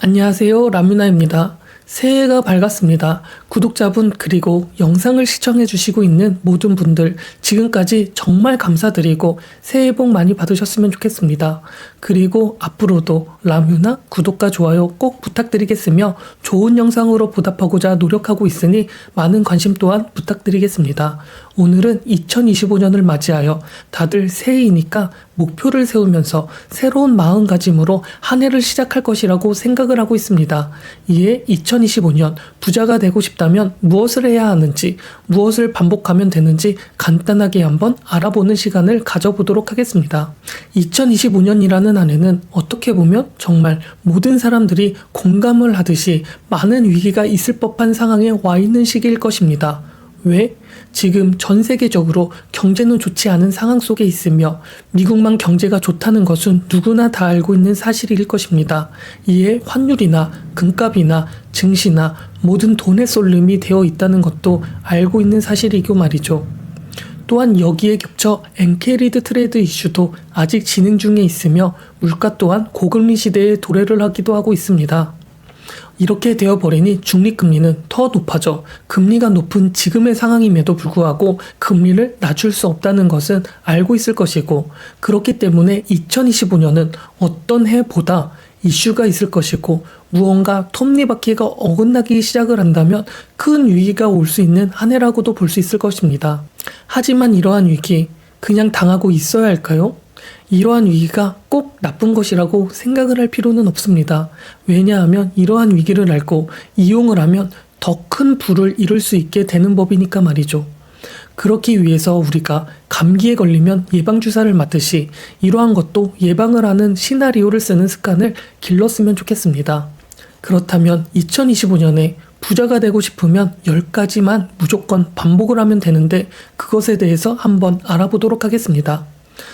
안녕하세요. 라뮤나입니다. 새해가 밝았습니다. 구독자분 그리고 영상을 시청해 주시고 있는 모든 분들 지금까지 정말 감사드리고 새해 복 많이 받으셨으면 좋겠습니다. 그리고 앞으로도 라뮤나 구독과 좋아요 꼭 부탁드리겠으며 좋은 영상으로 보답하고자 노력하고 있으니 많은 관심 또한 부탁드리겠습니다. 오늘은 2025년을 맞이하여 다들 새해이니까 목표를 세우면서 새로운 마음가짐으로 한 해를 시작할 것이라고 생각을 하고 있습니다. 이에 2025년 부자가 되고 싶다면 무엇을 해야 하는지, 무엇을 반복하면 되는지 간단하게 한번 알아보는 시간을 가져보도록 하겠습니다. 2025년이라는 한 해는 어떻게 보면 정말 모든 사람들이 공감을 하듯이 많은 위기가 있을 법한 상황에 와 있는 시기일 것입니다. 왜? 지금 전 세계적으로 경제는 좋지 않은 상황 속에 있으며 미국만 경제가 좋다는 것은 누구나 다 알고 있는 사실일 것입니다. 이에 환율이나 금값이나 증시나 모든 돈의 쏠림이 되어 있다는 것도 알고 있는 사실이고 말이죠. 또한 여기에 겹쳐 엔캐리드 트레이드 이슈도 아직 진행 중에 있으며 물가 또한 고금리 시대에 도래를 하기도 하고 있습니다. 이렇게 되어버리니 중립금리는 더 높아져 금리가 높은 지금의 상황임에도 불구하고 금리를 낮출 수 없다는 것은 알고 있을 것이고, 그렇기 때문에 2025년은 어떤 해보다 이슈가 있을 것이고 무언가 톱니바퀴가 어긋나기 시작을 한다면 큰 위기가 올 수 있는 한 해라고도 볼 수 있을 것입니다. 하지만 이러한 위기 그냥 당하고 있어야 할까요? 이러한 위기가 꼭 나쁜 것이라고 생각을 할 필요는 없습니다. 왜냐하면 이러한 위기를 알고 이용을 하면 더 큰 부를 이룰 수 있게 되는 법이니까 말이죠. 그렇기 위해서 우리가 감기에 걸리면 예방주사를 맞듯이 이러한 것도 예방을 하는 시나리오를 쓰는 습관을 길렀으면 좋겠습니다. 그렇다면 2025년에 부자가 되고 싶으면 10가지만 무조건 반복을 하면 되는데 그것에 대해서 한번 알아보도록 하겠습니다.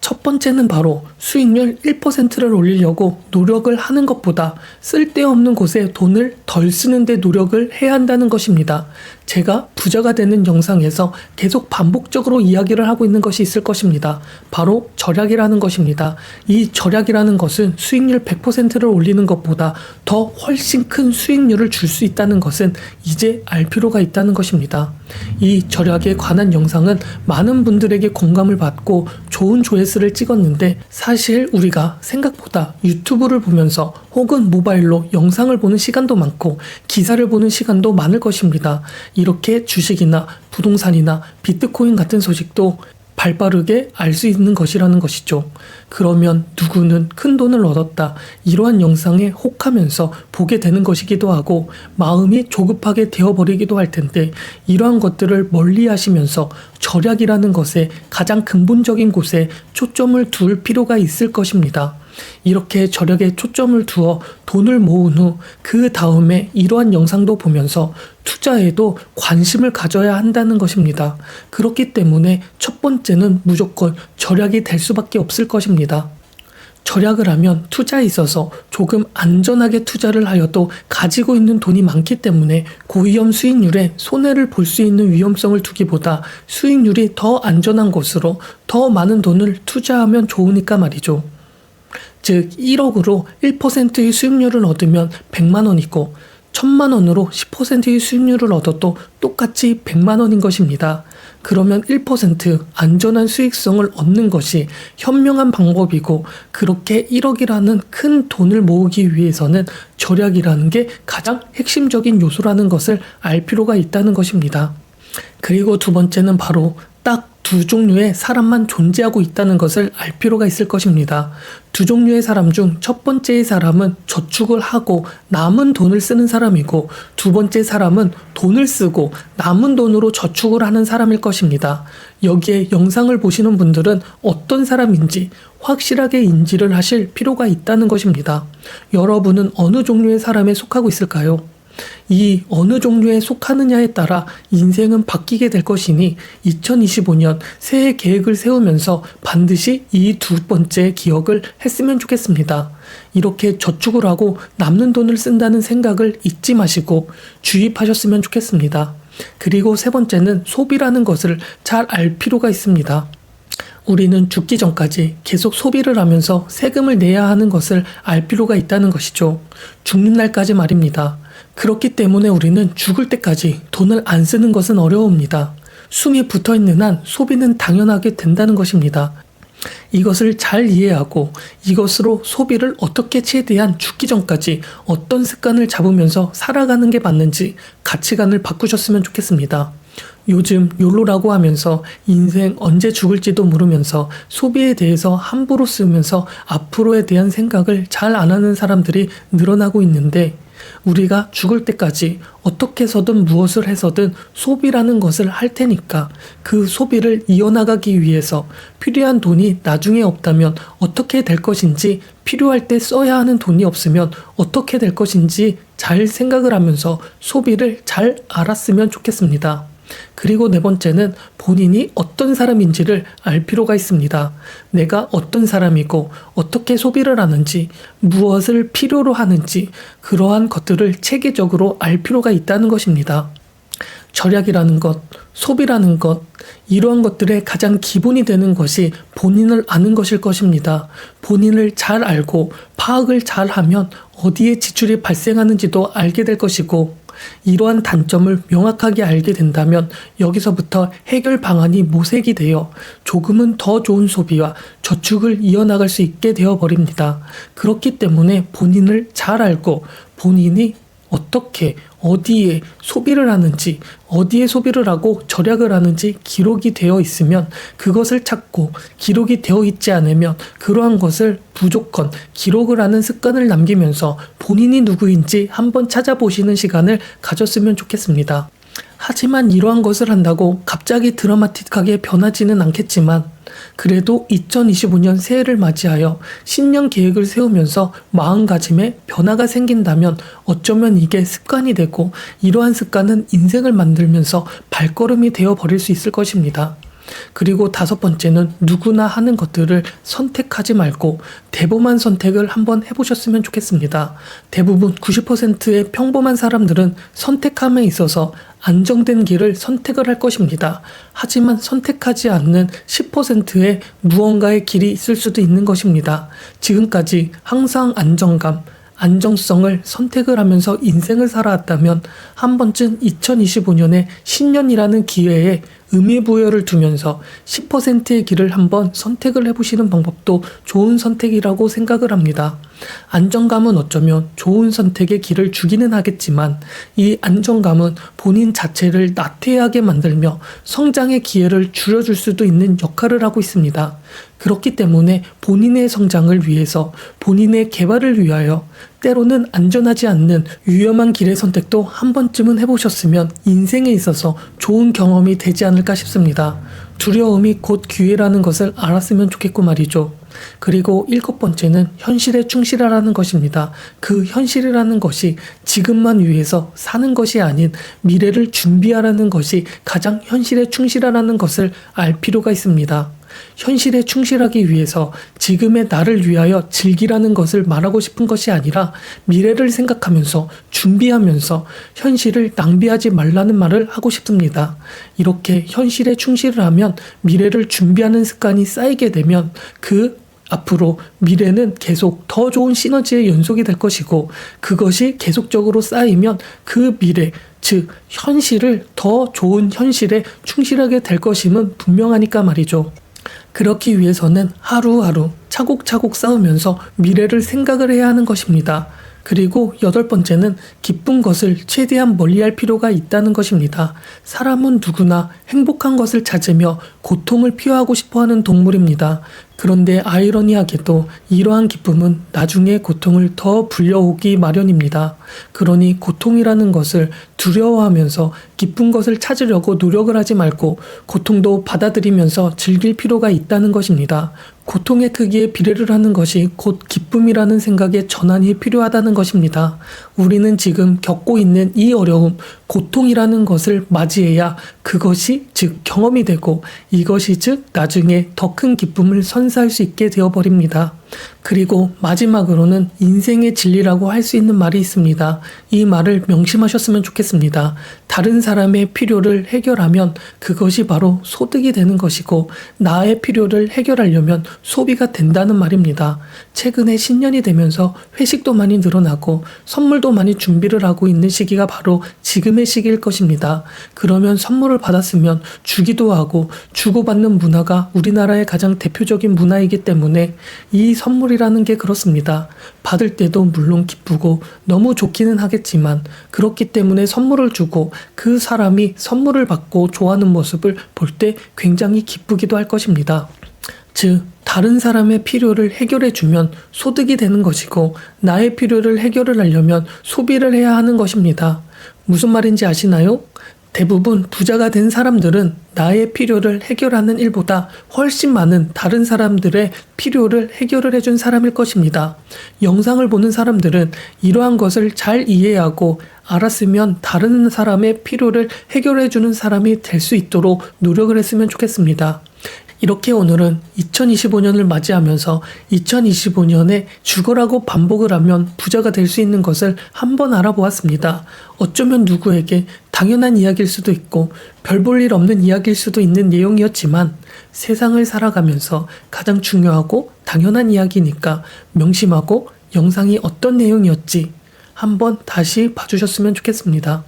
첫 번째는 바로 수익률 1%를 올리려고 노력을 하는 것보다 쓸데없는 곳에 돈을 덜 쓰는데 노력을 해야 한다는 것입니다. 제가 부자가 되는 영상에서 계속 반복적으로 이야기를 하고 있는 것이 있을 것입니다. 바로 절약이라는 것입니다. 이 절약이라는 것은 수익률 100%를 올리는 것보다 더 훨씬 큰 수익률을 줄 수 있다는 것은 이제 알 필요가 있다는 것입니다. 이 절약에 관한 영상은 많은 분들에게 공감을 받고 좋은 조회수를 찍었는데, 사실 우리가 생각보다 유튜브를 보면서 혹은 모바일로 영상을 보는 시간도 많고 기사를 보는 시간도 많을 것입니다. 이렇게 주식이나 부동산이나 비트코인 같은 소식도 발빠르게 알 수 있는 것이라는 것이죠. 그러면 누구는 큰 돈을 얻었다, 이러한 영상에 혹하면서 보게 되는 것이기도 하고 마음이 조급하게 되어버리기도 할 텐데, 이러한 것들을 멀리 하시면서 절약이라는 것에 가장 근본적인 곳에 초점을 둘 필요가 있을 것입니다. 이렇게 절약에 초점을 두어 돈을 모은 후 그 다음에 이러한 영상도 보면서 투자에도 관심을 가져야 한다는 것입니다. 그렇기 때문에 첫 번째는 무조건 절약이 될 수밖에 없을 것입니다. 절약을 하면 투자에 있어서 조금 안전하게 투자를 하여도 가지고 있는 돈이 많기 때문에 고위험 수익률에 손해를 볼 수 있는 위험성을 두기보다 수익률이 더 안전한 곳으로 더 많은 돈을 투자하면 좋으니까 말이죠. 즉 1억으로 1%의 수익률을 얻으면 100만 원이고 1000만 원으로 10%의 수익률을 얻어도 똑같이 100만 원인 것입니다. 그러면 1% 안전한 수익성을 얻는 것이 현명한 방법이고, 그렇게 1억이라는 큰 돈을 모으기 위해서는 절약이라는 게 가장 핵심적인 요소라는 것을 알 필요가 있다는 것입니다. 그리고 두 번째는 바로 딱 두 종류의 사람만 존재하고 있다는 것을 알 필요가 있을 것입니다. 두 종류의 사람 중 첫 번째의 사람은 저축을 하고 남은 돈을 쓰는 사람이고, 두 번째 사람은 돈을 쓰고 남은 돈으로 저축을 하는 사람일 것입니다. 여기에 영상을 보시는 분들은 어떤 사람인지 확실하게 인지를 하실 필요가 있다는 것입니다. 여러분은 어느 종류의 사람에 속하고 있을까요? 이 어느 종류에 속하느냐에 따라 인생은 바뀌게 될 것이니 2025년 새해 계획을 세우면서 반드시 이 두 번째 기억을 했으면 좋겠습니다. 이렇게 저축을 하고 남는 돈을 쓴다는 생각을 잊지 마시고 주입하셨으면 좋겠습니다. 그리고 세 번째는 소비라는 것을 잘 알 필요가 있습니다. 우리는 죽기 전까지 계속 소비를 하면서 세금을 내야 하는 것을 알 필요가 있다는 것이죠. 죽는 날까지 말입니다. 그렇기 때문에 우리는 죽을 때까지 돈을 안 쓰는 것은 어려웁니다. 숨이 붙어 있는 한 소비는 당연하게 된다는 것입니다. 이것을 잘 이해하고 이것으로 소비를 어떻게 최대한 죽기 전까지 어떤 습관을 잡으면서 살아가는 게 맞는지 가치관을 바꾸셨으면 좋겠습니다. 요즘 욜로라고 하면서 인생 언제 죽을지도 모르면서 소비에 대해서 함부로 쓰면서 앞으로에 대한 생각을 잘 안 하는 사람들이 늘어나고 있는데, 우리가 죽을 때까지 어떻게 해서든 무엇을 해서든 소비라는 것을 할 테니까 그 소비를 이어나가기 위해서 필요한 돈이 나중에 없다면 어떻게 될 것인지, 필요할 때 써야 하는 돈이 없으면 어떻게 될 것인지 잘 생각을 하면서 소비를 잘 알았으면 좋겠습니다. 그리고 네 번째는 본인이 어떤 사람인지를 알 필요가 있습니다. 내가 어떤 사람이고 어떻게 소비를 하는지, 무엇을 필요로 하는지, 그러한 것들을 체계적으로 알 필요가 있다는 것입니다. 절약이라는 것, 소비라는 것, 이러한 것들의 가장 기본이 되는 것이 본인을 아는 것일 것입니다. 본인을 잘 알고 파악을 잘 하면 어디에 지출이 발생하는지도 알게 될 것이고, 이러한 단점을 명확하게 알게 된다면 여기서부터 해결 방안이 모색이 되어 조금은 더 좋은 소비와 저축을 이어나갈 수 있게 되어버립니다. 그렇기 때문에 본인을 잘 알고 본인이 어떻게 어디에 소비를 하는지, 어디에 소비를 하고 절약을 하는지 기록이 되어 있으면 그것을 찾고, 기록이 되어 있지 않으면 그러한 것을 무조건 기록을 하는 습관을 남기면서 본인이 누구인지 한번 찾아보시는 시간을 가졌으면 좋겠습니다. 하지만 이러한 것을 한다고 갑자기 드라마틱하게 변하지는 않겠지만, 그래도 2025년 새해를 맞이하여 신년 계획을 세우면서 마음가짐에 변화가 생긴다면 어쩌면 이게 습관이 되고, 이러한 습관은 인생을 만들면서 발걸음이 되어버릴 수 있을 것입니다. 그리고 다섯 번째는 누구나 하는 것들을 선택하지 말고 대범한 선택을 한번 해보셨으면 좋겠습니다. 대부분 90%의 평범한 사람들은 선택함에 있어서 안정된 길을 선택을 할 것입니다. 하지만 선택하지 않는 10%의 무언가의 길이 있을 수도 있는 것입니다. 지금까지 항상 안정감, 안정성을 선택을 하면서 인생을 살아왔다면 한 번쯤 2025년에 신년이라는 기회에 의미부여를 두면서 10%의 길을 한번 선택을 해보시는 방법도 좋은 선택이라고 생각을 합니다. 안정감은 어쩌면 좋은 선택의 길을 주기는 하겠지만, 이 안정감은 본인 자체를 나태하게 만들며 성장의 기회를 줄여줄 수도 있는 역할을 하고 있습니다. 그렇기 때문에 본인의 성장을 위해서, 본인의 개발을 위하여 때로는 안전하지 않는 위험한 길의 선택도 한 번쯤은 해보셨으면 인생에 있어서 좋은 경험이 되지 않을까 싶습니다. 두려움이 곧 기회라는 것을 알았으면 좋겠고 말이죠. 그리고 일곱 번째는 현실에 충실하라는 것입니다. 그 현실이라는 것이 지금만 위해서 사는 것이 아닌 미래를 준비하라는 것이 가장 현실에 충실하라는 것을 알 필요가 있습니다. 현실에 충실하기 위해서 지금의 나를 위하여 즐기라는 것을 말하고 싶은 것이 아니라, 미래를 생각하면서 준비하면서 현실을 낭비하지 말라는 말을 하고 싶습니다. 이렇게 현실에 충실을 하면 미래를 준비하는 습관이 쌓이게 되면 그 앞으로 미래는 계속 더 좋은 시너지의 연속이 될 것이고, 그것이 계속적으로 쌓이면 그 미래, 즉 현실을 더 좋은 현실에 충실하게 될 것임은 분명하니까 말이죠. 그렇기 위해서는 하루하루 차곡차곡 쌓으면서 미래를 생각을 해야 하는 것입니다. 그리고 여덟 번째는 기쁜 것을 최대한 멀리할 필요가 있다는 것입니다. 사람은 누구나 행복한 것을 찾으며 고통을 피하고 싶어하는 동물입니다. 그런데 아이러니하게도 이러한 기쁨은 나중에 고통을 더 불려오기 마련입니다. 그러니 고통이라는 것을 두려워하면서 기쁜 것을 찾으려고 노력을 하지 말고 고통도 받아들이면서 즐길 필요가 있다는 것입니다. 고통의 크기에 비례를 하는 것이 곧 기쁨이라는 생각의 전환이 필요하다는 것입니다. 우리는 지금 겪고 있는 이 어려움, 고통이라는 것을 맞이해야 그것이 즉 경험이 되고, 이것이 즉 나중에 더 큰 기쁨을 선사할 수 있게 되어버립니다. 그리고 마지막으로는 인생의 진리라고 할 수 있는 말이 있습니다. 이 말을 명심하셨으면 좋겠습니다. 다른 사람의 필요를 해결하면 그것이 바로 소득이 되는 것이고 나의 필요를 해결하려면 소비가 된다는 말입니다. 최근에 신년이 되면서 회식도 많이 늘어나고 선물도 많이 준비를 하고 있는 시기가 바로 지금의 시기일 것입니다. 그러면 선물을 받았으면 주기도 하고 주고받는 문화가 우리나라의 가장 대표적인 문화이기 때문에 이 선물이라는 게 그렇습니다. 받을 때도 물론 기쁘고 너무 좋기는 하겠지만 그렇기 때문에 선물을 주고 그 사람이 선물을 받고 좋아하는 모습을 볼 때 굉장히 기쁘기도 할 것입니다. 즉, 다른 사람의 필요를 해결해주면 소득이 되는 것이고 나의 필요를 해결을 하려면 소비를 해야 하는 것입니다. 무슨 말인지 아시나요? 대부분 부자가 된 사람들은 나의 필요를 해결하는 일보다 훨씬 많은 다른 사람들의 필요를 해결을 해준 사람일 것입니다. 영상을 보는 사람들은 이러한 것을 잘 이해하고 알았으면 다른 사람의 필요를 해결해주는 사람이 될 수 있도록 노력을 했으면 좋겠습니다. 이렇게 오늘은 2025년을 맞이하면서 2025년에 죽어라고 반복을 하면 부자가 될 수 있는 것을 한번 알아보았습니다. 어쩌면 누구에게 당연한 이야기일 수도 있고 별 볼 일 없는 이야기일 수도 있는 내용이었지만 세상을 살아가면서 가장 중요하고 당연한 이야기니까 명심하고 영상이 어떤 내용이었지 한번 다시 봐주셨으면 좋겠습니다.